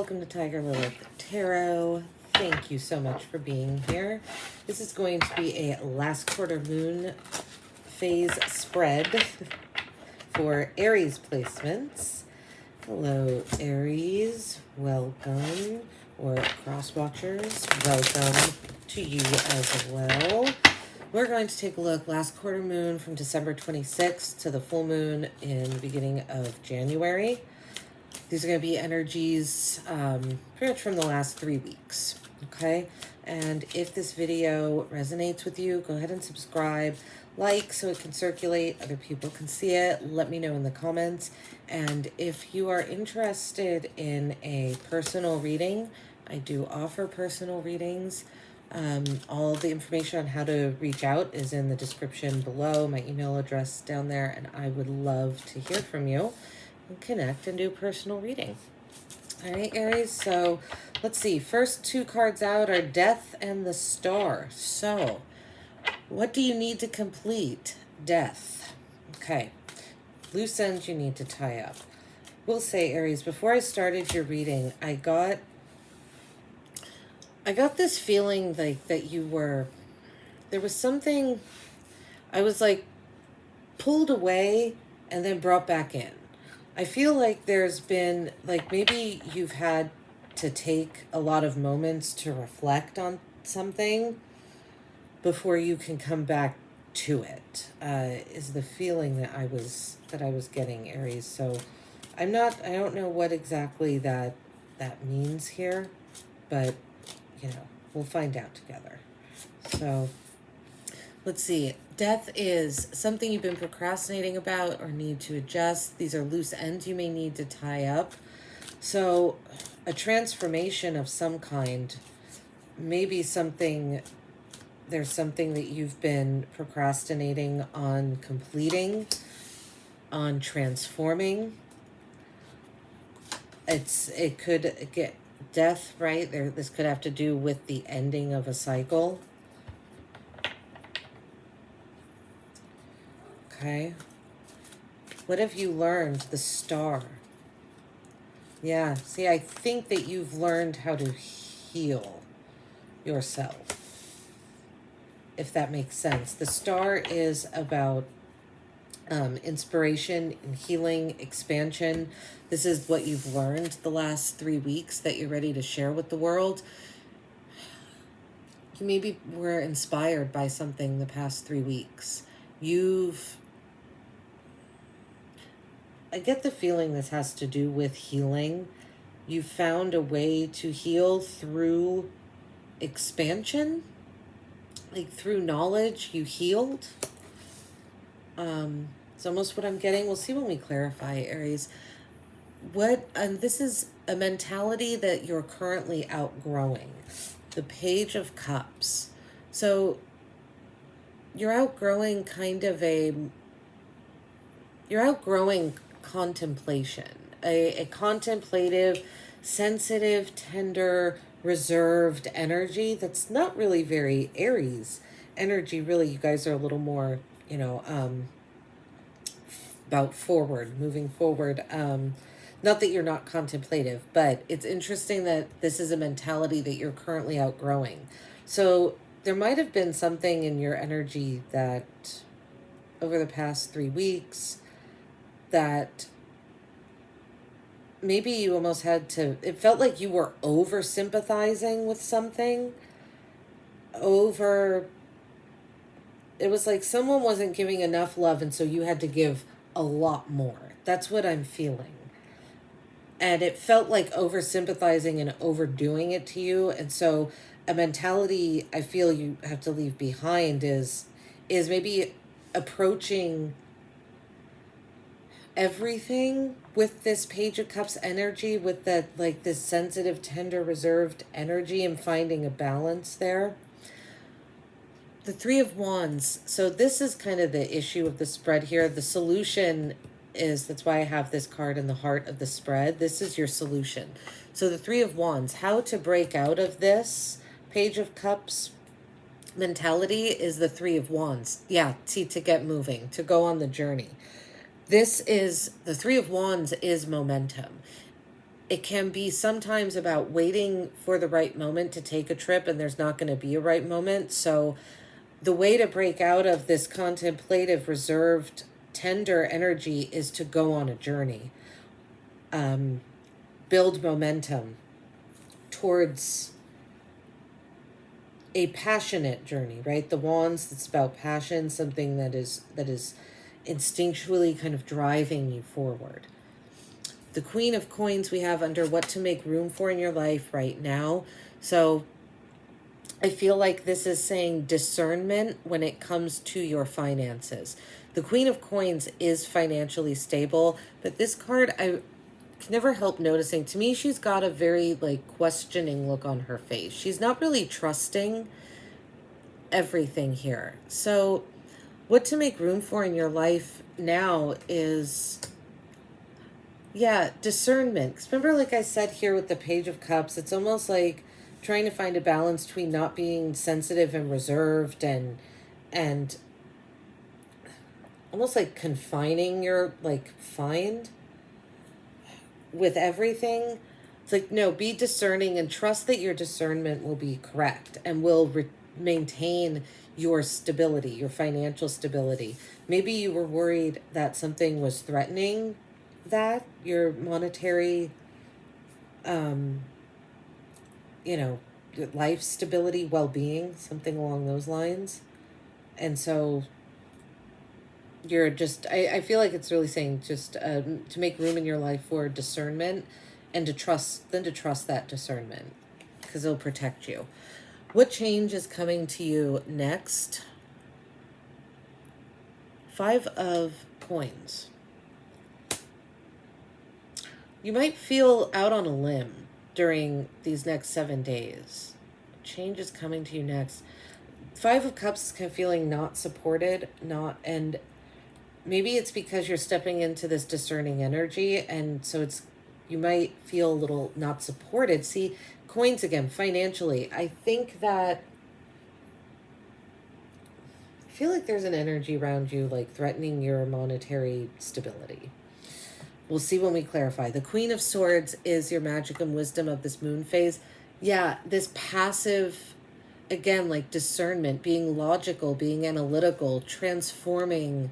welcome to Lilith Tarot. Thank you so much for being here. This is going to be a last quarter moon phase spread for Aries placements. Hello, Aries. Welcome. Or cross watchers, welcome to you as well. We're going to take a look last quarter moon from December 26th to the full moon in the beginning of January. These are going to be energies pretty much from the last 3 weeks, okay? And if this video resonates with you, go ahead and subscribe, like, so it can circulate, other people can see it. Let me know in the comments. And if you are interested in a personal reading, I do offer personal readings. All the information on how to reach out is in the description below, my email address down there, and I would love to hear from you and connect and do personal reading. All right, Aries, so let's see. First two cards out are Death and the Star. So, what do you need to complete? Death. Okay. Loose ends you need to tie up. We'll say, Aries, before I started your reading, I got this feeling like that there was something, I was like pulled away and then brought back in. I feel like there's been, like, maybe you've had to take a lot of moments to reflect on something before you can come back to it, is the feeling that I was getting, Aries. So I don't know what exactly that means here, but you know, we'll find out together. So let's see. Death is something you've been procrastinating about or need to adjust. These are loose ends you may need to tie up. So a transformation of some kind, maybe there's something that you've been procrastinating on completing, on transforming. It could get death, right? This could have to do with the ending of a cycle. Okay. What have you learned? The Star. Yeah, see, I think that you've learned how to heal yourself, if that makes sense. The Star is about inspiration and healing, expansion. This is what you've learned the last 3 weeks that you're ready to share with the world. You maybe were inspired by something the past 3 weeks. I get the feeling this has to do with healing. You found a way to heal through expansion, like through knowledge. You healed. It's almost what I'm getting. We'll see when we clarify, Aries. This is a mentality that you're currently outgrowing. The Page of Cups. So you're outgrowing you're outgrowing contemplation, a contemplative, sensitive, tender, reserved energy that's not really very Aries energy. Really, you guys are a little more, you know, about moving forward. Not that you're not contemplative, but it's interesting that this is a mentality that you're currently outgrowing. So there might have been something in your energy that over the past 3 weeks that maybe you almost had to, it felt like you were over sympathizing with something. It was like someone wasn't giving enough love, and so you had to give a lot more. That's what I'm feeling. And it felt like over sympathizing and overdoing it to you. And so a mentality I feel you have to leave behind is maybe approaching everything with this Page of Cups energy, with that, like, this sensitive, tender, reserved energy, and finding a balance there. The Three of Wands. So this is kind of the issue of the spread here. The solution is, that's why I have this card in the heart of the spread. This is your solution. So the Three of Wands, how to break out of this Page of Cups mentality is the Three of Wands. Yeah, see, to get moving, to go on the journey. The Three of Wands is momentum. it can be sometimes about waiting for the right moment to take a trip, and there's not going to be a right moment. So the way to break out of this contemplative, reserved, tender energy is to go on a journey. Build momentum towards a passionate journey, right? The wands, that's about passion, something that is instinctually kind of driving you forward. The Queen of Coins we have under what to make room for in your life right now. So I feel like this is saying discernment when it comes to your finances. The Queen of Coins is financially stable, but this card, I can never help noticing, to me, she's got a very like questioning look on her face. She's not really trusting everything here. So what to make room for in your life now is, yeah, discernment. 'Cause remember, like I said here with the Page of Cups, it's almost like trying to find a balance between not being sensitive and reserved and almost like confining your like find with everything. It's like, no, be discerning and trust that your discernment will be correct and will maintain your stability, your financial stability. Maybe you were worried that something was threatening that, your monetary, your life stability, well-being, something along those lines. And so you're just, I feel like it's really saying just to make room in your life for discernment and to trust that discernment because it'll protect you. What change is coming to you next? 5 of Coins. You might feel out on a limb during these next 7 days. Change is coming to you next. 5 of Cups is kind of feeling not supported, and maybe it's because you're stepping into this discerning energy, and so you might feel a little not supported. See, Coins again, financially. I think that I feel like there's an energy around you like threatening your monetary stability. We'll see when we clarify. The Queen of Swords is your magic and wisdom of this moon phase. Yeah, this passive, again, like discernment, being logical, being analytical, transforming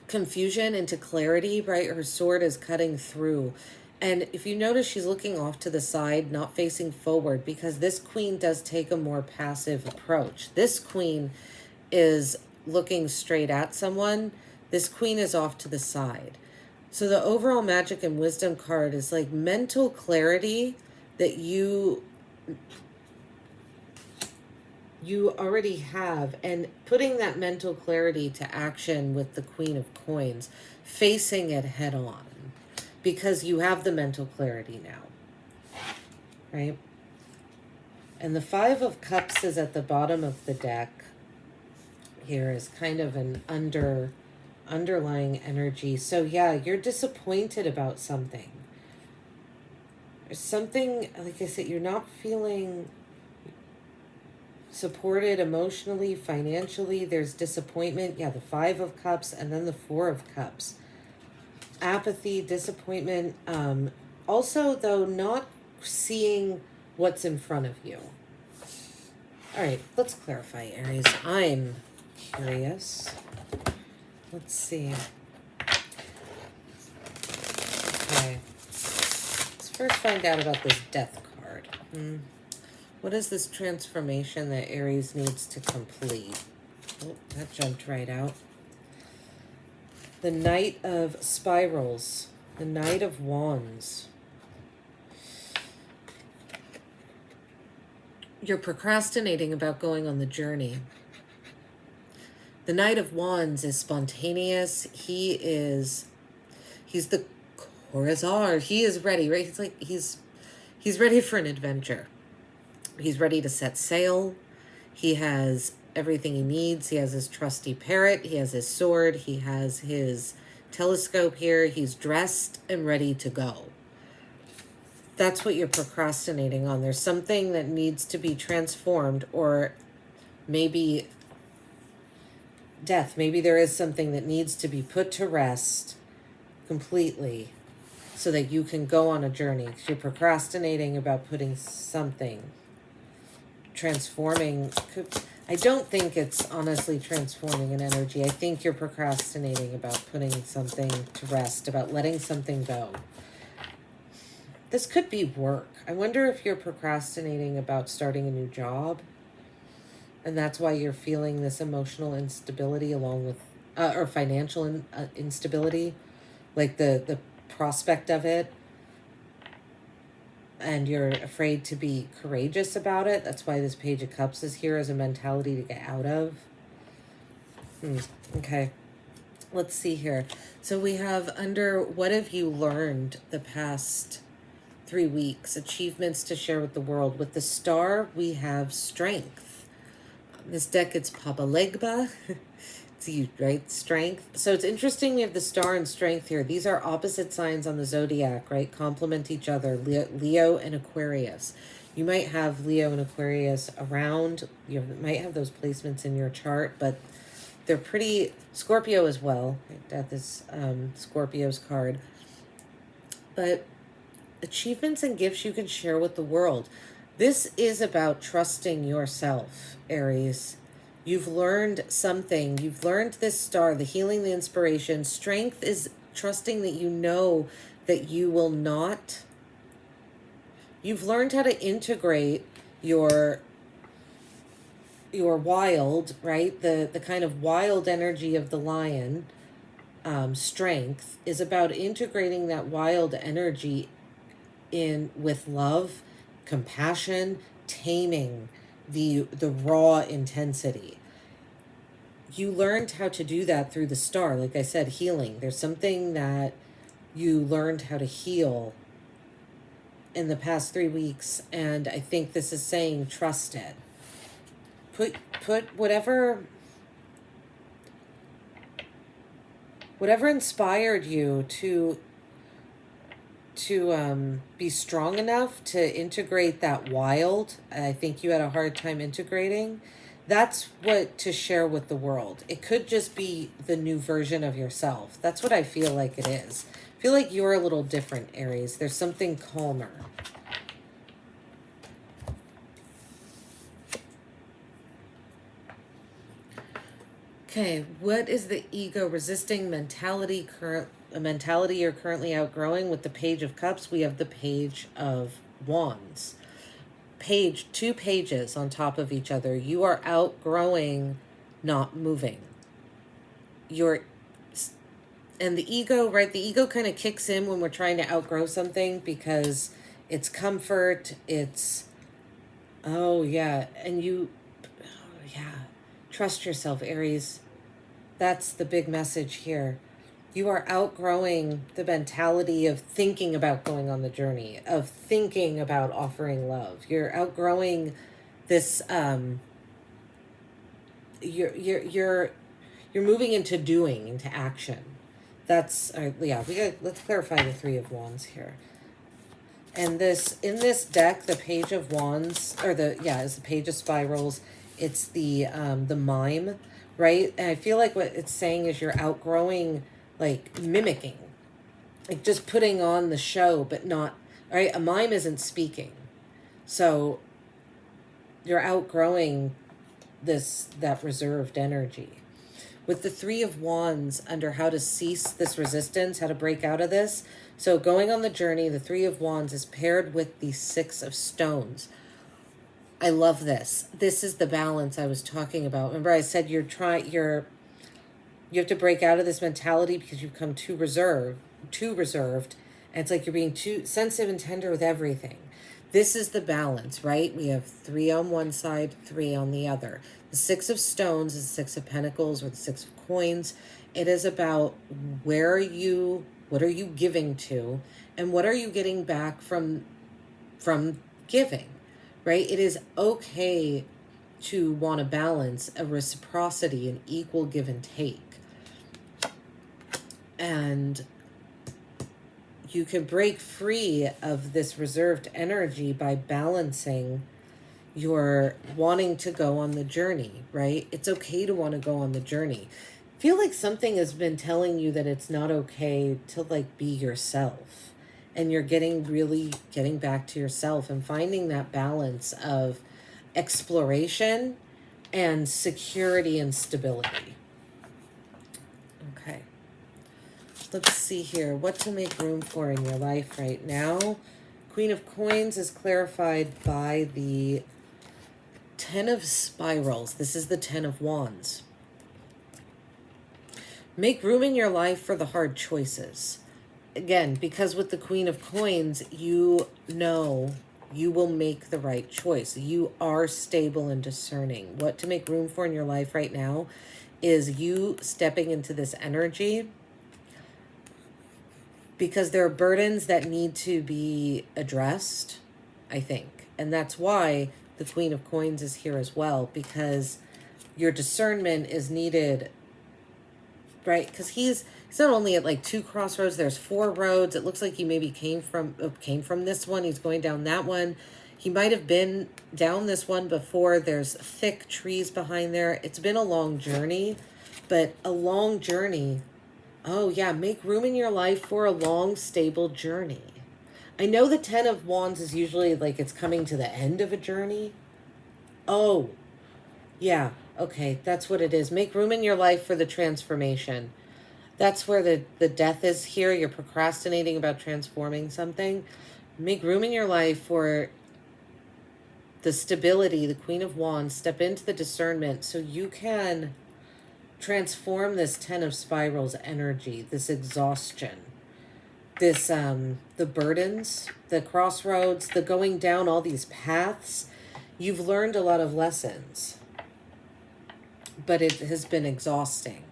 confusion into clarity, right? Her sword is cutting through. And if you notice, she's looking off to the side, not facing forward, because this queen does take a more passive approach. This queen is looking straight at someone. This queen is off to the side. So the overall magic and wisdom card is like mental clarity that you already have, and putting that mental clarity to action with the Queen of Coins, facing it head on, because you have the mental clarity now, right? And the 5 of Cups is at the bottom of the deck. Here is kind of an underlying energy. So yeah, you're disappointed about something. There's something, like I said, you're not feeling supported emotionally, financially. There's disappointment. Yeah, the 5 of Cups and then the 4 of Cups. Apathy, disappointment. Also, though, not seeing what's in front of you. All right, let's clarify, Aries. I'm curious. Let's see. Okay. Let's first find out about this Death card. What is this transformation that Aries needs to complete? Oh, that jumped right out. The Knight of Spirals. The Knight of Wands. You're procrastinating about going on the journey. The Knight of Wands is spontaneous. He's the Corazar. He is ready, right? He's ready for an adventure. He's ready to set sail. He has everything he needs. He has his trusty parrot. He has his sword. He has his telescope here. He's dressed and ready to go. That's what you're procrastinating on. There's something that needs to be transformed, or maybe death. Maybe there is something that needs to be put to rest completely so that you can go on a journey. 'Cause you're procrastinating about putting something, transforming. I don't think it's honestly transforming an energy. I think you're procrastinating about putting something to rest, about letting something go. This could be work. I wonder if you're procrastinating about starting a new job. And that's why you're feeling this emotional instability along with, or financial instability, like the prospect of it. And you're afraid to be courageous about it. That's why this Page of Cups is here as a mentality to get out of. Okay. Let's see here. So we have under what have you learned the past 3 weeks? Achievements to share with the world. With the star, we have strength. This deck, it's Papa Legba. It's you, right? Strength. So it's interesting we have the star and strength here. These are opposite signs on the zodiac, right? Complement each other. Leo and Aquarius. You might have Leo and Aquarius around. You might have those placements in your chart, but they're pretty... Scorpio as well. Death is Scorpio's card. But achievements and gifts you can share with the world. This is about trusting yourself, Aries. You've learned something. You've learned this star, the healing, the inspiration. Strength is trusting that you know that you will not. You've learned how to integrate your wild, right? The kind of wild energy of the lion. Strength is about integrating that wild energy in with love, compassion, taming the raw intensity. You learned how to do that through the star. Like I said, healing. There's something that you learned how to heal in the past 3 weeks, and I think this is saying trust it. Put whatever inspired you to be strong enough to integrate that wild. I think you had a hard time integrating. That's what to share with the world. It could just be the new version of yourself. That's what I feel like it is. I feel like you're a little different, Aries. There's something calmer. Okay, what is the ego resisting mentality a mentality you're currently outgrowing? With the Page of Cups, we have the Page of Wands. Two pages on top of each other. You are outgrowing not moving. And the ego, right? The ego kind of kicks in when we're trying to outgrow something because it's comfort, it's, trust yourself, Aries. That's the big message here. You are outgrowing the mentality of thinking about going on the journey, of thinking about offering love. You're outgrowing this. You're moving into doing, into action. That's let's clarify the Three of Wands here. And in this deck, the Page of Wands, is the Page of Spirals. It's the mime, right? And I feel like what it's saying is you're outgrowing, like, mimicking, like just putting on the show, but not, right? A mime isn't speaking. So you're outgrowing that reserved energy. With the Three of Wands under how to cease this resistance, how to break out of this. So going on the journey, the Three of Wands is paired with the Six of Stones. I love this. This is the balance I was talking about. Remember I said you have to break out of this mentality because you've become too reserved. And it's like you're being too sensitive and tender with everything. This is the balance, right? We have 3 on one side, 3 on the other. The Six of Stones is the Six of Pentacles or the Six of Coins. It is about what are you giving to, and what are you getting back from giving, right? It is okay to want to balance a reciprocity, an equal give and take. And you can break free of this reserved energy by balancing your wanting to go on the journey, right? It's okay to want to go on the journey. Feel like something has been telling you that it's not okay to, like, be yourself. and you're really getting back to yourself and finding that balance of exploration and security and stability. Okay. Let's see here. What to make room for in your life right now. Queen of Coins is clarified by the Ten of Spirals. This is the Ten of Wands. Make room in your life for the hard choices. Again, because with the Queen of Coins, you know you will make the right choice. You are stable and discerning. What to make room for in your life right now is you stepping into this energy, because there are burdens that need to be addressed, I think. And that's why the Queen of Coins is here as well, because your discernment is needed, right? Because he's not only at like 2 crossroads, there's 4 roads. It looks like he maybe came from this one. He's going down that one. He might have been down this one before. There's thick trees behind there. It's been a long journey, but a long journey. Oh yeah, make room in your life for a long, stable journey. I know the Ten of Wands is usually like it's coming to the end of a journey. Oh, yeah, okay, that's what it is. Make room in your life for the transformation. That's where the death is here. You're procrastinating about transforming something. Make room in your life for the stability, the Queen of Wands. Step into the discernment so you can transform this Ten of Spirals energy, this exhaustion, this, the burdens, the crossroads, the going down all these paths. You've learned a lot of lessons, but it has been exhausting.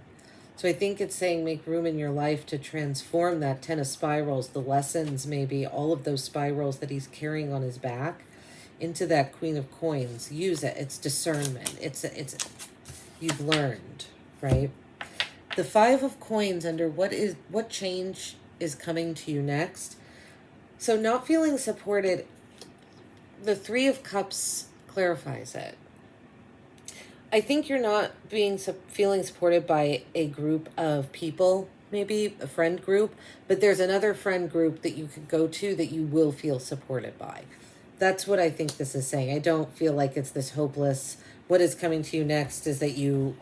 So I think it's saying make room in your life to transform that Ten of Spirals, the lessons, maybe all of those spirals that he's carrying on his back, into that Queen of Coins. Use it. It's discernment. It's you've learned, right? The Five of Coins under what change is coming to you next. So not feeling supported. The Three of Cups clarifies it. I think you're not feeling supported by a group of people, maybe a friend group, but there's another friend group that you could go to that you will feel supported by. That's what I think this is saying. I don't feel like it's this hopeless. What is coming to you next is that you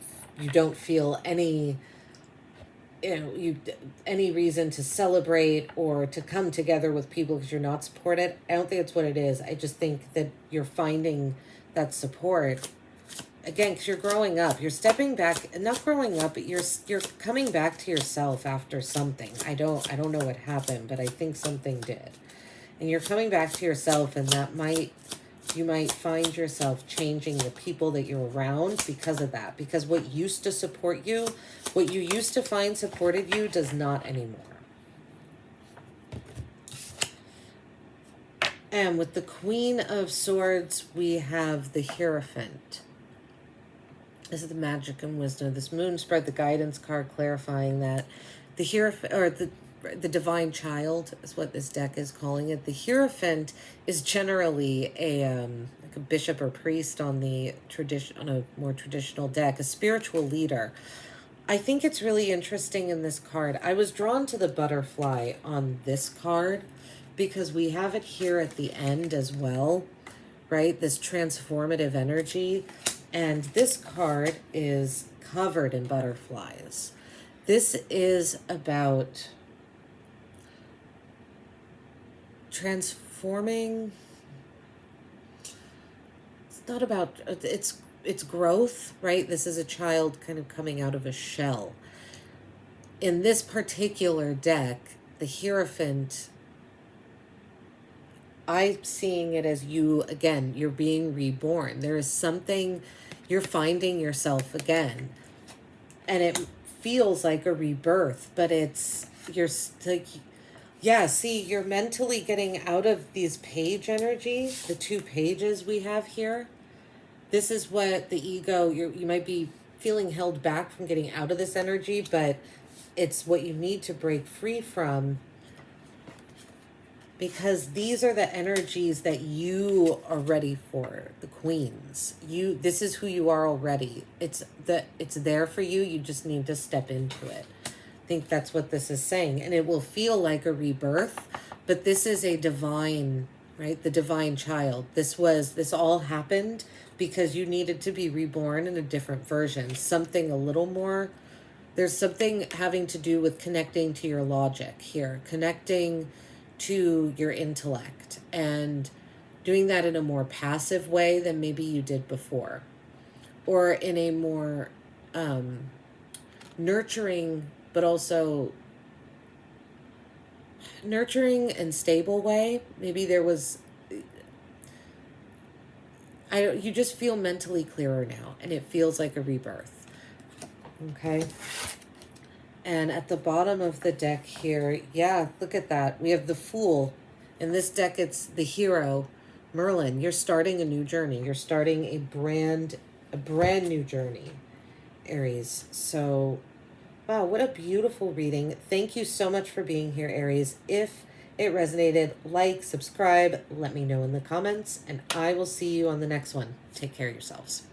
don't feel any, any reason to celebrate or to come together with people because you're not supported. I don't think it's what it is. I just think that you're finding that support. Again, because you're growing up, you're stepping back, and not growing up, but you're coming back to yourself after something. I don't know what happened, but I think something did. And you're coming back to yourself, and you might find yourself changing the people that you're around because of that. Because what used to support you, what you used to find supported you, does not anymore. And with the Queen of Swords, we have the Hierophant. This is the magic and wisdom of this moon spread, the guidance card clarifying that the Hierophant, or the divine child is what this deck is calling it. The Hierophant is generally like a bishop or priest on a more traditional deck, a spiritual leader. I think it's really interesting in this card. I was drawn to the butterfly on this card because we have it here at the end as well, right? This transformative energy. And this card is covered in butterflies. This is about transforming. It's not about, it's growth, right? This is a child kind of coming out of a shell. In this particular deck, the Hierophant, I'm seeing it as you're being reborn. There is something, you're finding yourself again. And it feels like a rebirth, but you're mentally getting out of these page energy, the 2 pages we have here. This is what the ego, you might be feeling held back from getting out of this energy, but it's what you need to break free from, because these are the energies that you are ready for, the queens. This is who you are already. It's there for you. You just need to step into it. I think that's what this is saying. And it will feel like a rebirth, But this is a divine, right? The divine child. This all happened because you needed to be reborn in a different version. Something a little more, there's something having to do with connecting to your logic here, connecting to your intellect, and doing that in a more passive way than maybe you did before, or in a more nurturing, but also nurturing and stable way. Maybe there was, you just feel mentally clearer now, and it feels like a rebirth. Okay. And at the bottom of the deck here, yeah, look at that. We have the Fool. In this deck, it's the Hero, Merlin. You're starting a new journey. You're starting a brand new journey, Aries. So, wow, what a beautiful reading. Thank you so much for being here, Aries. If it resonated, like, subscribe, let me know in the comments, and I will see you on the next one. Take care of yourselves.